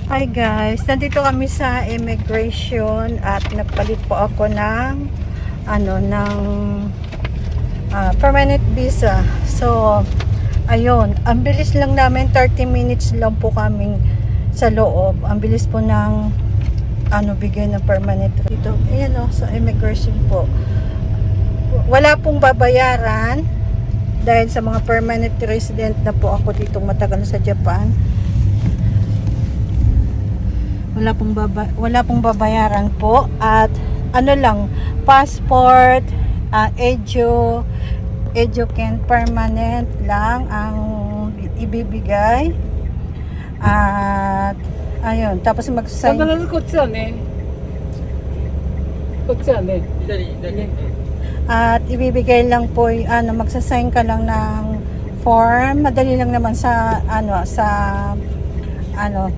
Hi guys, nandito kami sa immigration at nagpalit po ako ng permanent visa. So ayun, ang bilis lang namin, 30 minutes lang po kaming sa loob. Ang bilis po ng bigay ng permanent dito. Ayan sa immigration po. Wala pong babayaran dahil sa mga permanent resident na po ako dito matagal sa Japan. Wala pong babayaran po at passport, educant permanent lang ang ibibigay. At ayun, tapos mag-sign. At ibibigay lang po magsasign ka lang ng form. Madali lang naman sa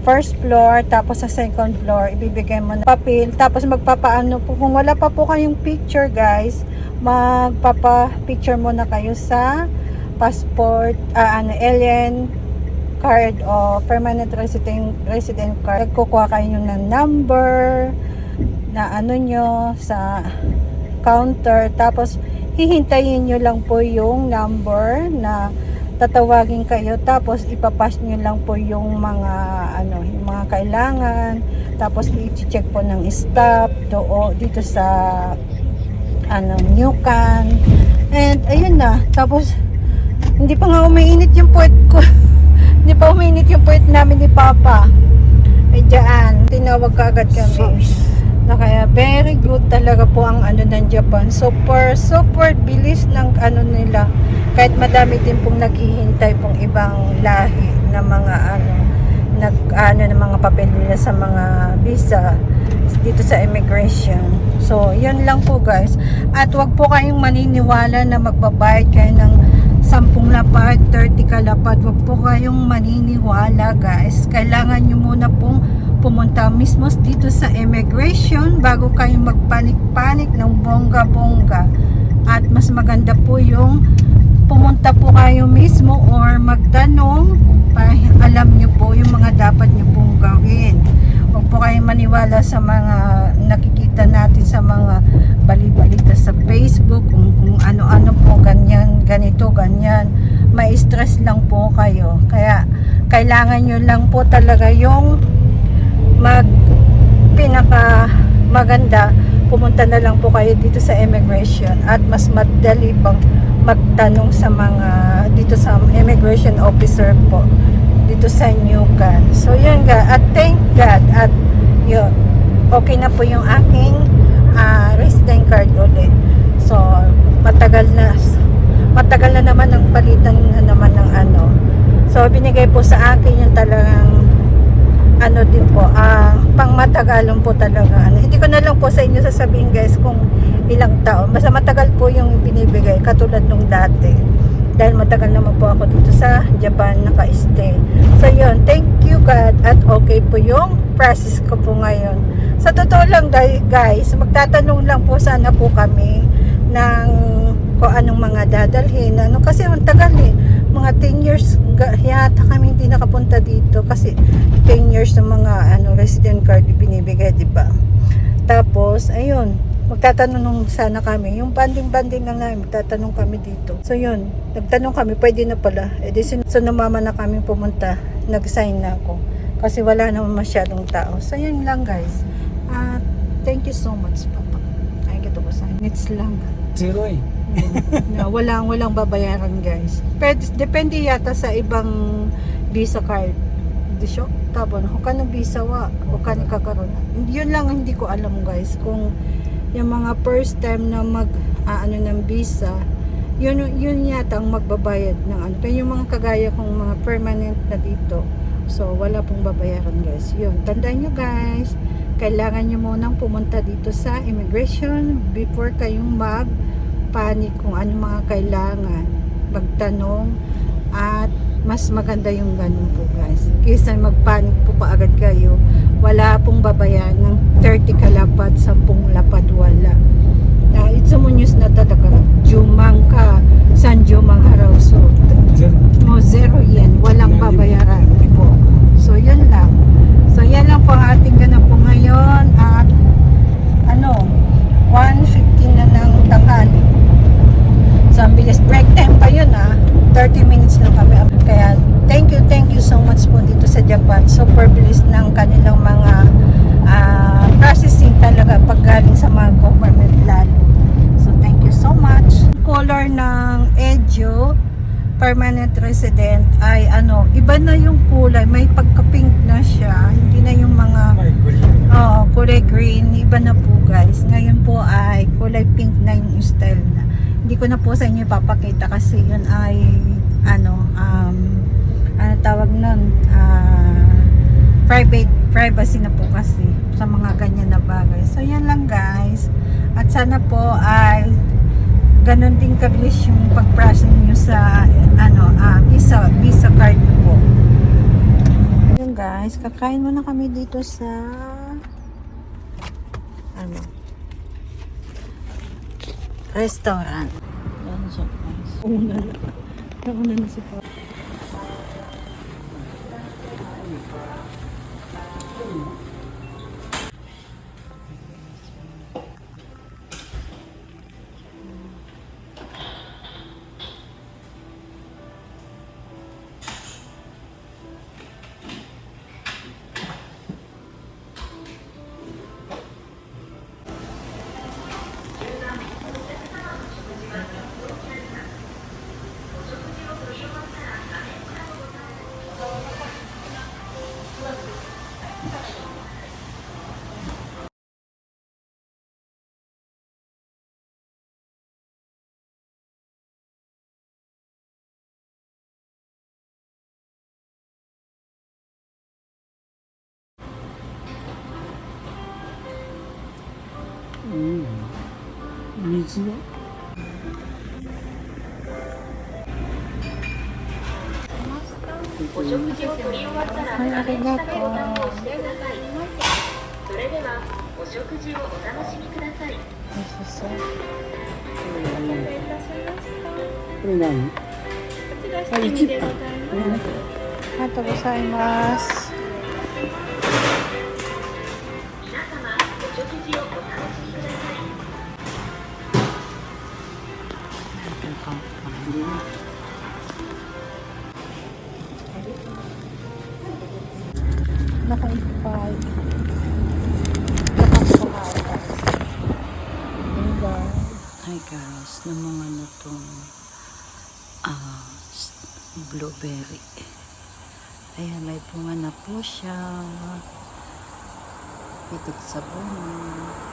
first floor, tapos sa second floor ibibigay mo na papel, tapos magpapaano po, kung wala pa po kayong picture guys, magpapa-picture muna kayo sa passport, alien card o permanent resident card. Kukuha kayo ng number na nyo sa counter, tapos hihintayin nyo lang po yung number na tatawagin kayo, tapos ipapass nyo lang po yung mga kailangan, tapos i-check po ng staff dito sa new can. And ayun na, tapos hindi pa nga umiinit yung puwet ko. Hindi pa umiinit yung puwet namin ni Papa. Ay dyan, tinawag ka agad kami. Kaya very good talaga po ang ng Japan. Super bilis ng nila. Kahit madami din pong naghihintay pong ibang lahi na mga ng mga papel nila sa mga visa dito sa immigration. So, yun lang po guys. At wag po kayong maniniwala na magbabayad kayo ng 10 lapad, 30 kalapad. Wag po kayong maniniwala guys. Kailangan nyo muna pong pumunta mismo dito sa immigration bago kayong magpanik-panik ng bongga-bongga. At mas maganda po yung pumunta po kayo mismo or magtanong para alam nyo po yung mga dapat nyo pong gawin. Huwag po kayong maniwala sa mga nakikita natin sa mga bali-balita sa Facebook, kung ano-ano po, ganyan, ganito, ganyan. May stress lang po kayo. Kaya kailangan nyo lang po talaga yung pinaka maganda, pumunta na lang po kayo dito sa immigration at mas madali pang magtanong sa mga dito sa immigration officer po dito sa New Can. So yun at thank God at yun, okay na po yung aking resident card ulit. So matagal na naman ang palitan na naman ng so binigay po sa akin yung talagang din po, pang matagalon po talaga. Hindi ko na lang po sa inyo sasabihin guys kung ilang taon. Basta matagal po yung binibigay, katulad nung dati. Dahil matagal naman po ako dito sa Japan naka-stay. So yun, thank you God at okay po yung process ko po ngayon. Sa totoo lang guys, magtatanong lang po sana po kami ng kung anong mga dadalhin. Kasi ang tagal mga 10 years yata kami hindi nakapunta dito kasi 10 years ng mga resident card binibigay, di ba? Tapos ayun, magtatanong sana kami, yung banding lang namin, magtatanong kami dito. So yun, nagtanong kami, pwede na pala. So namama na kami pumunta, nag-sign na ako kasi wala naman masyadong tao. So yun lang guys. Thank you so much Papa. Ay gito ko sign. It's lang. Zero na walang babayaran guys. Pero depende yata sa ibang visa card. Di siya tabon hukano visa wa hukano kakaroon. Yun lang hindi ko alam guys kung yung mga first time na ng visa, yun yata ang magbabayad ng pero yung mga kagaya kong mga permanent na dito, so wala pong babayaran guys. Yun, tandaan nyo guys, kailangan nyo munang pumunta dito sa immigration before kayong panic kung ano mga kailangan, magtanong, at mas maganda yung ganun po guys, kaysa magpanik po paagad kayo. Wala pong babayan ng 30 kalapad, 10 lapad, wala. Itsumunyo na tataka jumang ka san jumang haraw, so zero yen, walang babayaran po. So yun lang. So yan super bilis ng kanilang mga processing talaga pag galing sa mga government lalo. So thank you so much. Color ng Edyo permanent resident ay iba na yung kulay, may pagka-pink na siya, hindi na yung mga kulay green, iba na po guys. Ngayon po ay kulay pink na yung style na. Hindi ko na po sa inyo ipapakita kasi yun ay ano tawag nun, privacy na po kasi sa mga ganyan na bagay. So yan lang guys, at sana po ay ganon din kabilis yung pag-process nyo sa visa card nyo po. Yun guys, kakain muna kami dito sa restaurant. Yan siya guys. Nauna na si Papa. Mizu. Ay, arigato. Arigato gozaimasu. Naka-ipay. Hi guys, ng mga natong blueberry. Ayan, may bunga na po siya. Pitik sa bunga.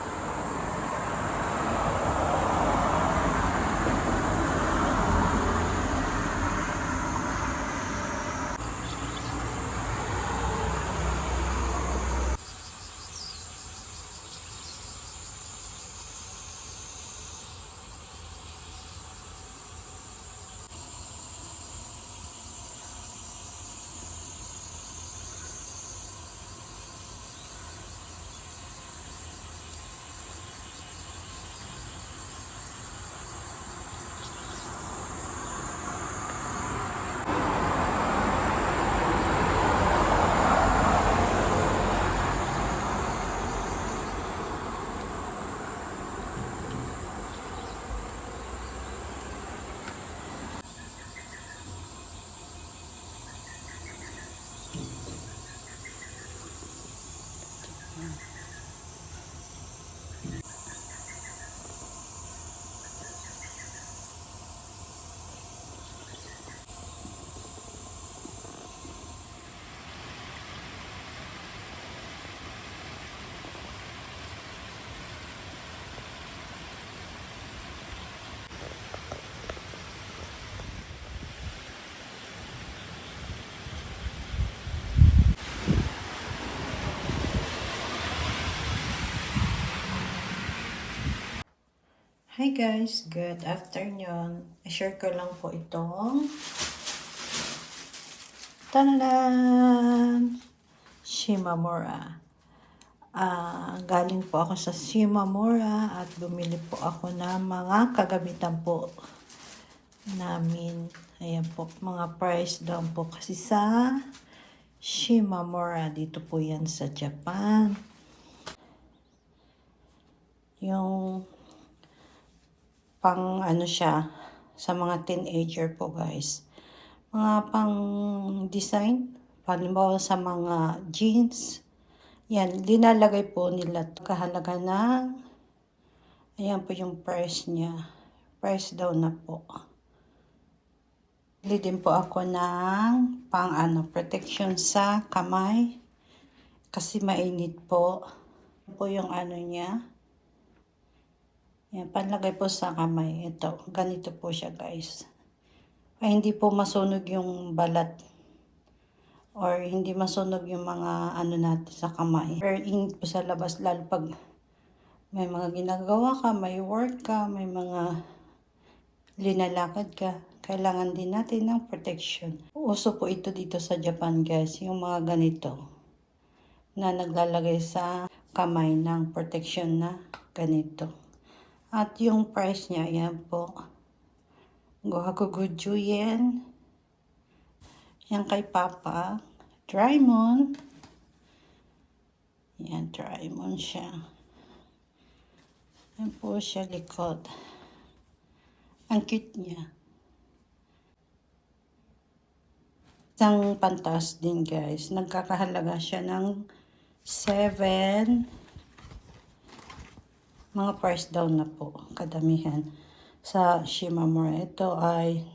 Hi guys, good afternoon. I-share ko lang po itong tanadan! Shimamura. Galing po ako sa Shimamura at bumili po ako ng mga kagamitan po namin. Ayan po, mga price down po kasi sa Shimamura. Dito po yan sa Japan. Yung pang siya sa mga teenager po guys, mga pang design, Halimbawa sa mga jeans, yan, linalagay po nila. Kahalaga ng, ayan po yung price niya. Price daw na po. Bili din po ako ng protection sa kamay. Kasi mainit po. Po yung niya. Yan, panlagay po sa kamay. Ito, ganito po siya guys. Ay hindi po masunog yung balat. Or hindi masunog yung mga natin sa kamay. Or init po sa labas, lalo pag may mga ginagawa ka, may work ka, may mga linalakad ka. Kailangan din natin ng protection. Uso po ito dito sa Japan guys, yung mga ganito na naglalagay sa kamay ng protection na ganito. At yung price niya, yan po. Gohakuguju yen. Yan kay Papa. Drymon. Yan, Drymon siya. Yan po siya likod. Ang cute niya. Isang pantas din guys. Nagkakahalaga siya ng 7. Mga price down na po. Kadamihan. Sa Shimamura. Ito ay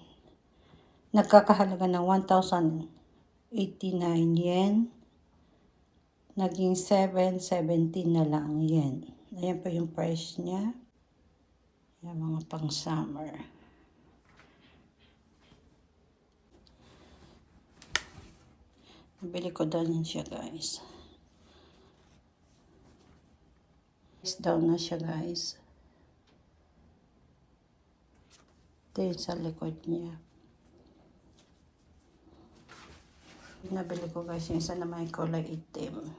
nagkakahalaga ng 1,089 yen. Naging 717 na lang yen. Ayan po yung price niya. Yung mga pang summer. Nabili ko din siya guys. Down na siya guys. Ito yung sa likod niya. Nabili ko guys yung isa na may kulay itim.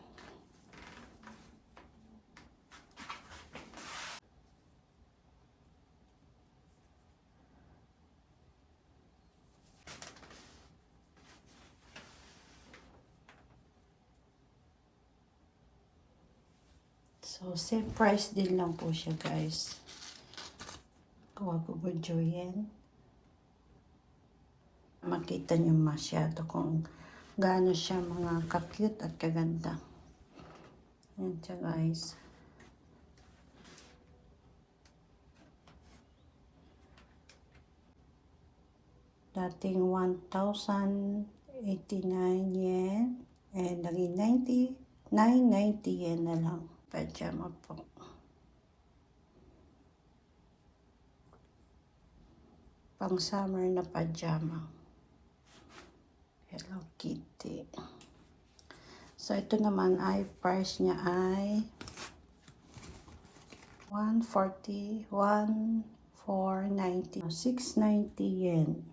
So, same price din lang po siya guys. Gohakuguju yen. Makita nyo masyado kung gaano siya mga ka-cute at kaganda. Yan siya guys. Dating 1,089 yen. And naging 990 yen na lang. Pajama po. Pang summer na pajama. Hello Kitty. So ito naman ay price niya ay 140, 1,490, 690 yen.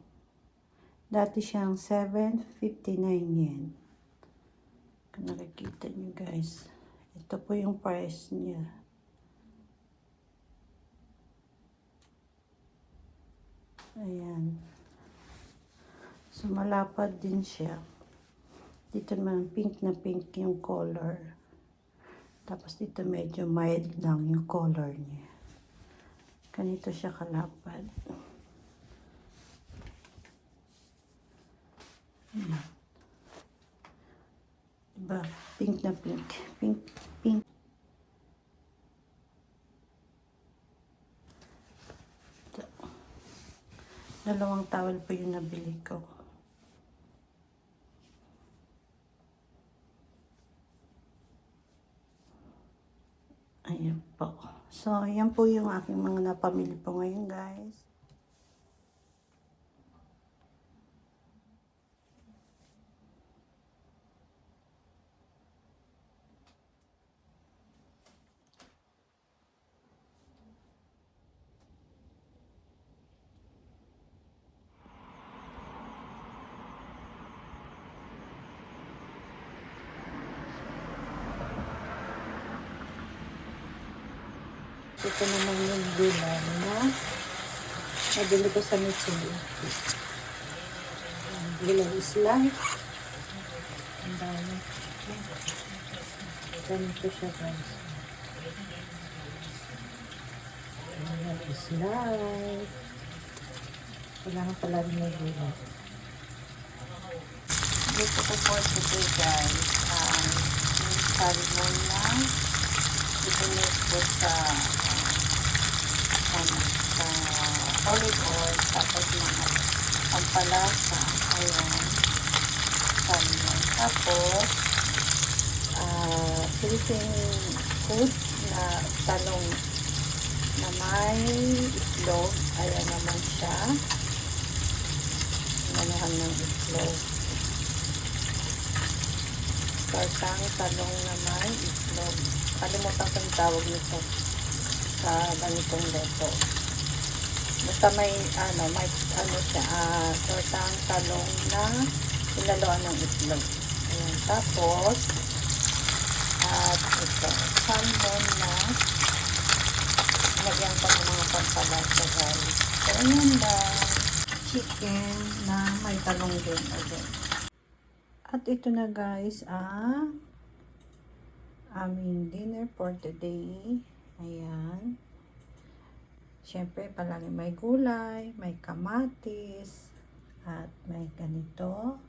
Dati siyang 759 yen. Kung nakikita niyo guys. Ito po yung price niya. Ayan. So, malapad din siya. Dito naman pink na pink yung color. Tapos dito medyo mild lang yung color niya. Ganito siya kalapad. Ayan. Diba? Pink na pink. Pink, pink. Ito. Dalawang towel po yung nabili ko. Ayan po. So, yan po yung aking mga napamili po ngayon guys. Ito naman yung gulay na nabili ko sa Mitsubishi. Gulay is life. Ang dami. Ganito siya guys. Gulay is life. Kailangan pala rin may gulay. dito ko for today guys yung salmon na ibinis ko sa sa olive oil tapos mga pampalasa. Ayan, salmon. Tapos Philippine food na talong na may itlog. Ayan naman siya. Manuhan ng itlog. Tortang talong na may itlog. Kalimutan ko yung tawag nito sa ganitong leto. Basta may siya, tortang talong na pinaluan ng itlog. Ayan. Tapos at ito, salmon na lagyan ko ng mga pampalasa guys. So, ayan lang. Chicken na may talong din. Again. At ito na guys, aming dinner for today. Ayan. Siyempre, palagi may gulay, may kamatis, at may ganito.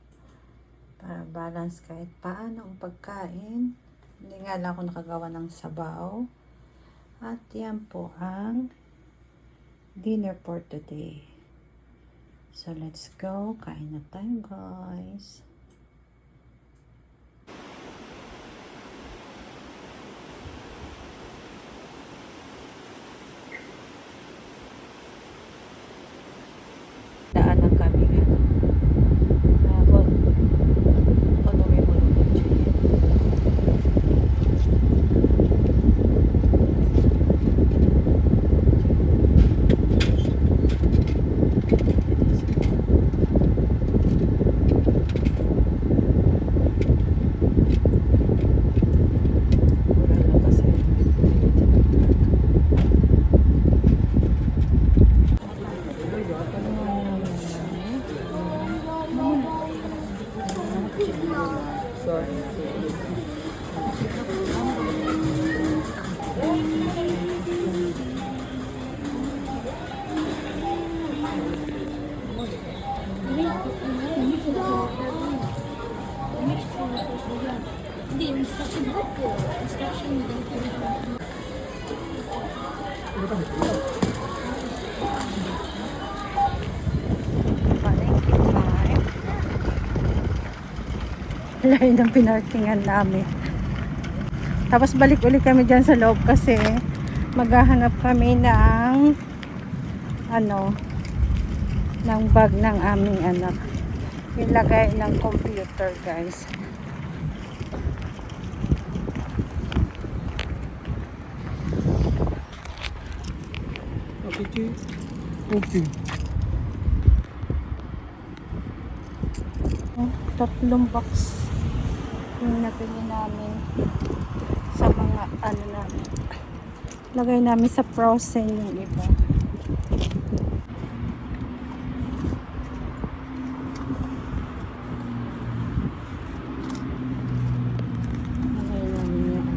Para balance kahit paano ang pagkain. Hindi nga lang ako nakagawa ng sabaw. At yan po ang dinner for today. So, let's go. Kain na tayo, guys. Daan lang kami. Lain ng pinarkingan namin. Tapos balik ulit kami dyan sa loob kasi maghahanap kami ng ng bag ng aming anak. Ilagay ng computer guys. Okay. Tatlong box yung nabili namin sa mga namin. Lagay namin sa frozen yung iba. Lagay namin yan.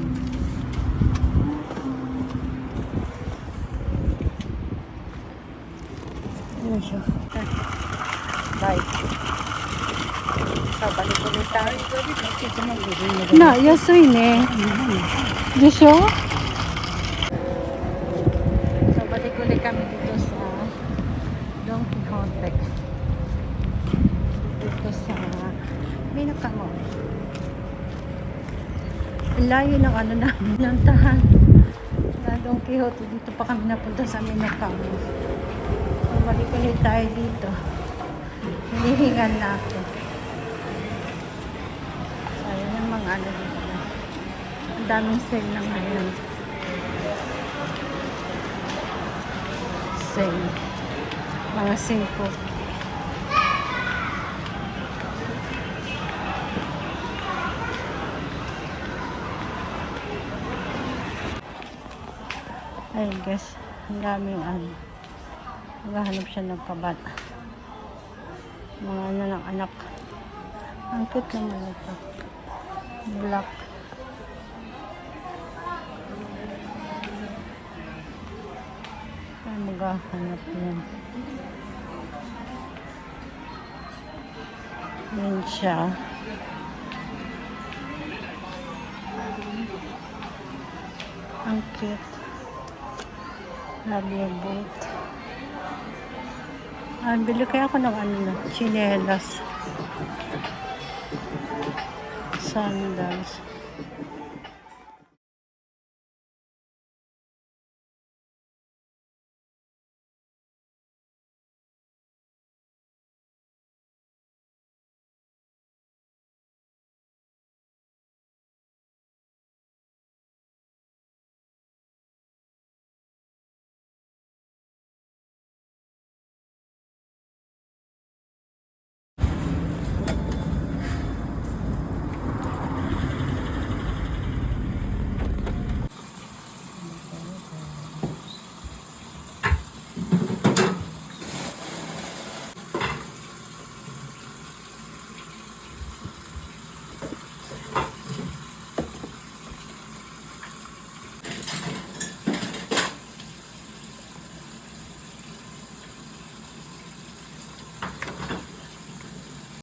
Ayan siya. Bye. So, balik ulit tayo. Na, yasoy ne. Disyo? So, balik ulit kami dito sa Don Quixote. Dito sa Minakamo. Layo ng namin, ng tahan. Na Don Quixote, dito pa kami napunta sa Minakamo. So, balik ulit tayo dito. Hinihingan na ako. Dito. Ang daming sale na ngayon. Sale. Mga 5. Ayun guys, ang daming maghahanap siya ng kabata. Mga ng anak. Ang cute naman ito. Black. Ay, maghahanap yan. Yan siya. Ang cute. Rubber boat. Bili kaya ako ng ano, chinelas. Sandals.